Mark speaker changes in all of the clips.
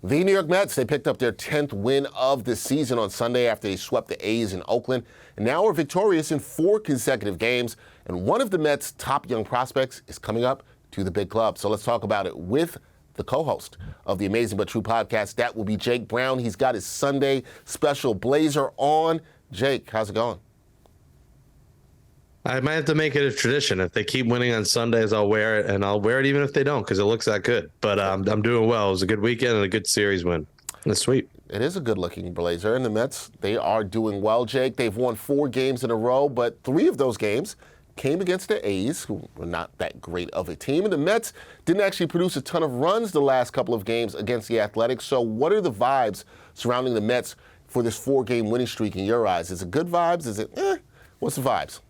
Speaker 1: The New York Mets, they picked up their 10th win of the season on Sunday after they swept the A's in Oakland, and now are victorious in 4 consecutive games. And one of the Mets' top young prospects is coming up to the big club. So let's talk about it with the co-host of the Amazin But True Podcast. That will be Jake Brown. He's got his Sunday special blazer on. Jake, how's it going?
Speaker 2: I might have to make it a tradition. If they keep winning on Sundays, I'll wear it, and I'll wear it even if they don't because it looks that good. But I'm doing well. It was a good weekend and a good series win. That's sweet.
Speaker 1: It is a good-looking blazer, and the Mets, they are doing well, Jake. They've won 4 games in a row, but 3 of those games came against the A's, who were not that great of a team. And the Mets didn't actually produce a ton of runs the last couple of games against the Athletics. So what are the vibes surrounding the Mets for this 4-game winning streak in your eyes? Is it good vibes? Is it, what's the vibes?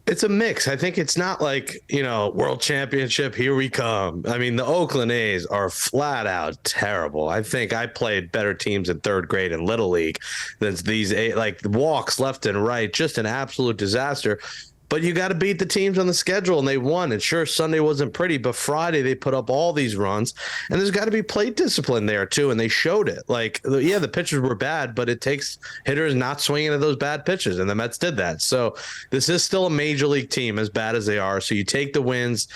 Speaker 2: It's a mix. I think it's not like, world championship, here we come. I mean, the Oakland A's are flat out terrible. I think I played better teams in 3rd grade in Little League than these, like walks left and right, just an absolute disaster. But you got to beat the teams on the schedule, and they won. And sure, Sunday wasn't pretty, but Friday they put up all these runs. And there's got to be plate discipline there, too, and they showed it. Like, yeah, the pitchers were bad, but it takes hitters not swinging at those bad pitches, and the Mets did that. So this is still a major league team, as bad as they are. So you take the wins.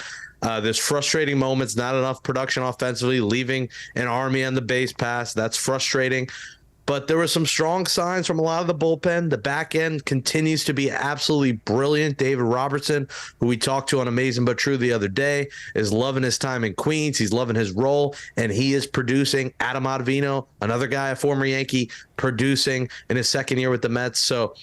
Speaker 2: There's frustrating moments, not enough production offensively, leaving an army on the base pass. That's frustrating. But there were some strong signs from a lot of the bullpen. The back end continues to be absolutely brilliant. David Robertson, who we talked to on Amazin But True the other day, is loving his time in Queens. He's loving his role, and he is producing. Adam Ottavino, another guy, a former Yankee, producing in his 2nd year with the Mets. So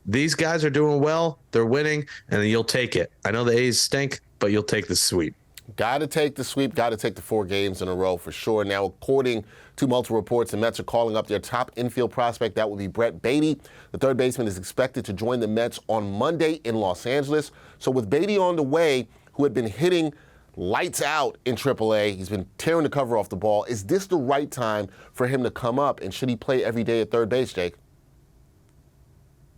Speaker 2: these guys are doing well. They're winning, and you'll take it. I know the A's stink, but you'll take the sweep.
Speaker 1: Got to take the sweep, got to take the 4 games in a row for sure. Now, according to multiple reports, the Mets are calling up their top infield prospect. That will be Brett Baty. The third baseman is expected to join the Mets on Monday in Los Angeles. So with Baty on the way, who had been hitting lights out in AAA, he's been tearing the cover off the ball. Is this the right time for him to come up, and should he play every day at third base, Jake?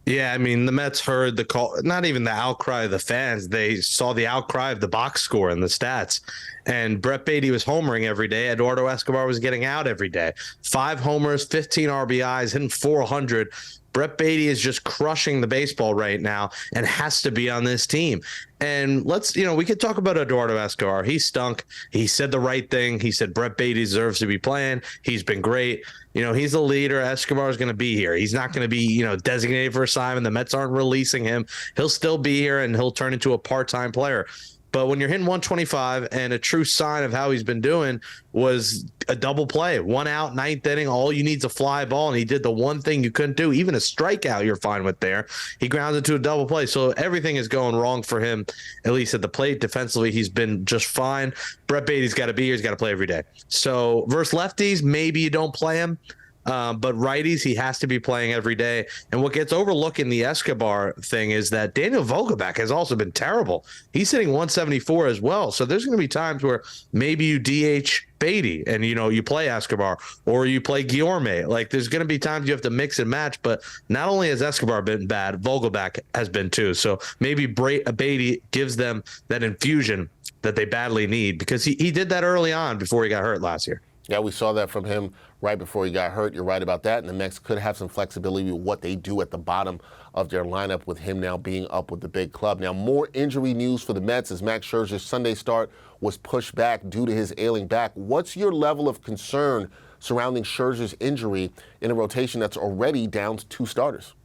Speaker 2: Yeah, I mean, the Mets heard the call, not even the outcry of the fans. They saw the outcry of the box score and the stats. And Brett Baty was homering every day. Eduardo Escobar was getting out every day. 5 homers, 15 RBIs, hitting 400. Brett Baty is just crushing the baseball right now and has to be on this team. And we could talk about Eduardo Escobar. He stunk. He said the right thing. He said Brett Baty deserves to be playing. He's been great. He's the leader. Escobar is going to be here. He's not going to be, designated for assignment. The Mets aren't releasing him. He'll still be here, and he'll turn into a part-time player. But when you're hitting 125, and a true sign of how he's been doing was a double play, 1 out, 9th inning. All you need is a fly ball, and he did the one thing you couldn't do. Even a strikeout you're fine with there. He grounds into a double play. So everything is going wrong for him, at least at the plate. Defensively, he's been just fine. Brett Baty's got to be here. He's got to play every day. So versus lefties, maybe you don't play him. But righties, he has to be playing every day. And what gets overlooked in the Escobar thing is that Daniel Vogelbach has also been terrible. He's hitting 174 as well. So there's going to be times where maybe you DH Baty and, you play Escobar, or you play Guillorme. Like, there's going to be times you have to mix and match. But not only has Escobar been bad, Vogelbach has been too. So maybe Baty gives them that infusion that they badly need, because he did that early on before he got hurt last year.
Speaker 1: Yeah, we saw that from him right before he got hurt. You're right about that. And the Mets could have some flexibility with what they do at the bottom of their lineup with him now being up with the big club. Now, more injury news for the Mets as Max Scherzer's Sunday start was pushed back due to his ailing back. What's your level of concern surrounding Scherzer's injury in a rotation that's already down to 2 starters?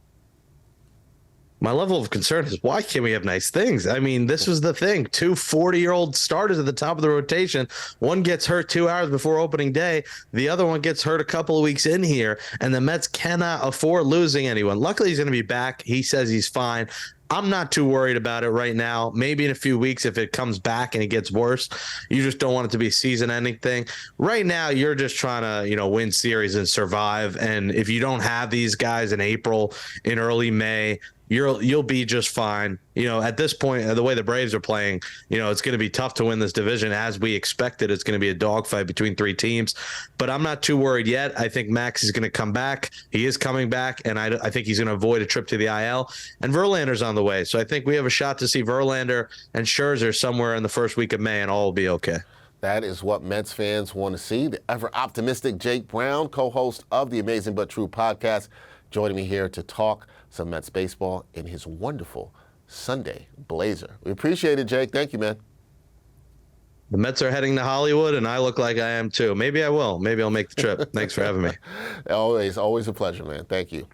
Speaker 2: My level of concern is, why can't we have nice things? I mean, this was the thing. 2 40-year-old starters at the top of the rotation. One gets hurt 2 hours before opening day. The other one gets hurt a couple of weeks in here, and the Mets cannot afford losing anyone. Luckily, he's going to be back. He says he's fine. I'm not too worried about it right now. Maybe in a few weeks, if it comes back and it gets worse, you just don't want it to be a season-ending thing. Right now, you're just trying to, win series and survive. And if you don't have these guys in April, in early May, you'll be just fine. At this point, the way the Braves are playing, it's going to be tough to win this division as we expected. It's going to be a dogfight between 3 teams, but I'm not too worried yet. I think Max is going to come back. He is coming back, and I think he's going to avoid a trip to the IL. And Verlander's on the way, so I think we have a shot to see Verlander and Scherzer somewhere in the first week of May, and all will be okay.
Speaker 1: That is what Mets fans want to see. The ever-optimistic Jake Brown, co-host of the Amazin But True Podcast, joining me here to talk some Mets baseball in his wonderful Sunday blazer. We appreciate it, Jake. Thank you, man.
Speaker 2: The Mets are heading to Hollywood, and I look like I am too. Maybe I will. Maybe I'll make the trip. Thanks for having me.
Speaker 1: Always a pleasure, man. Thank you.